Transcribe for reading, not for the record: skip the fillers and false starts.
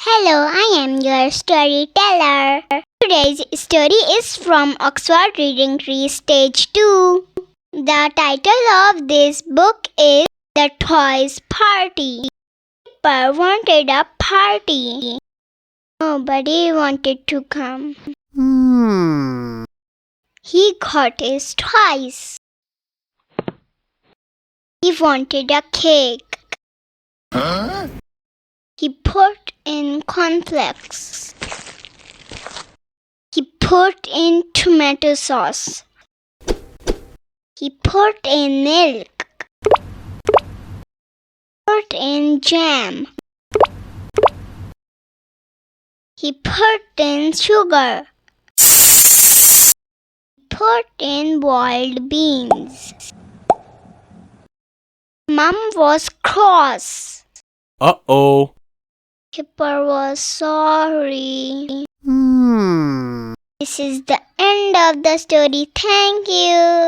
Hello, I am your storyteller. Today's story is from Oxford Reading Tree Stage 2. The title of this book is The Toys Party. Pepper wanted a party. Nobody wanted to come. He got his toys. He wanted a cake. He put in cornflakes. He put in tomato sauce. He put in milk. Put in jam. He put in sugar. Put in boiled beans. Mom was cross. Uh-oh. Kipper was sorry. This is the end of the story. Thank you.